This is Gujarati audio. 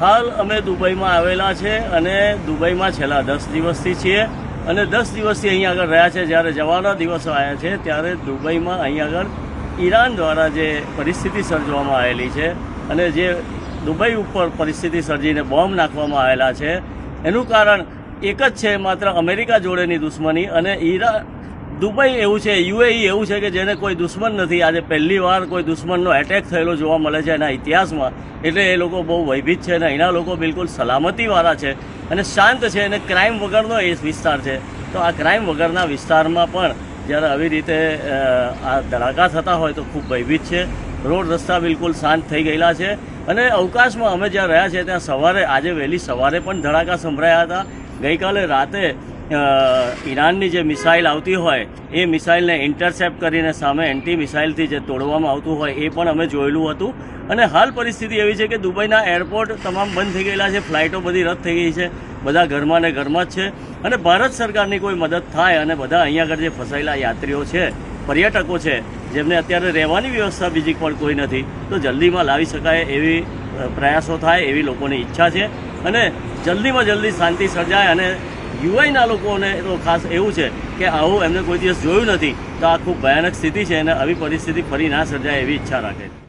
હાલ અમે દુબઈમાં આવેલા છે અને દુબઈમાં છેલ્લા 10 દિવસથી છીએ અને 10 દિવસથી અહીં આગળ રહ્યા છે। જ્યારે જવાના દિવસો આવ્યા છે ત્યારે દુબઈમાં અહીં આગળ ઈરાન દ્વારા જે પરિસ્થિતિ સર્જવામાં આવેલી છે અને જે દુબઈ ઉપર પરિસ્થિતિ સર્જીને બોમ્બ નાખવામાં આવેલા છે એનું કારણ એક જ છે, માત્ર અમેરિકા જોડેની દુશ્મની। અને દુબઈ એવું છે, યુએઈ એવું છે કે જેને કોઈ દુશ્મન નથી। આજે પહેલી વાર કોઈ દુશ્મનનો એટેક થયેલો જોવા મળે છે એના ઇતિહાસમાં, એટલે એ લોકો બહુ ભયભીત છે અને અહીંના લોકો બિલકુલ સલામતીવાળા છે અને શાંત છે અને ક્રાઇમ વગરનો એ વિસ્તાર છે। તો આ ક્રાઇમ વગરના વિસ્તારમાં પણ જ્યારે આવી રીતે આ ધડાકા થતા હોય તો ખૂબ ભયભીત છે। રોડ રસ્તા બિલકુલ શાંત થઈ ગયેલા છે અને અવકાશમાં અમે જ્યાં રહ્યા છીએ ત્યાં આજે વહેલી સવારે પણ ધડાકા સંભળાયા હતા। ગઈકાલે રાતે ઈરાનની જે મિસાઇલ આવતી હોય એ મિસાઇલને ઇન્ટરસેપ્ટ કરીને સામે એન્ટી મિસાઇલથી જે તોડવામાં આવતું હોય એ પણ અમે જોયેલું હતું। અને હાલ પરિસ્થિતિ એવી છે કે દુબઈના એરપોર્ટ તમામ બંધ થઈ ગયેલા છે, ફ્લાઇટો બધી રદ થઈ ગઈ છે, બધા ઘરમાં ને ઘરમાં જ છે અને ભારત સરકારની કોઈ મદદ થાય અને બધા અહીંયા આગળ જે ફસાયેલા યાત્રીઓ છે, પર્યટકો છે, જેમને અત્યારે રહેવાની વ્યવસ્થા બીજી પણ કોઈ નથી, તો જલ્દીમાં લાવી શકાય એવી પ્રયાસો થાય એવી લોકોની ઈચ્છા છે અને જલ્દીમાં જલ્દી શાંતિ સર્જાય। અને યુઆઈના લોકોને તો ખાસ એવું છે કે આવું એમને કોઈ દિવસ જોયું નથી, તો આ ખૂબ ભયાનક સ્થિતિ છે અને આવી પરિસ્થિતિ ફરી ના સર્જાય એવી ઈચ્છા રાખે છે।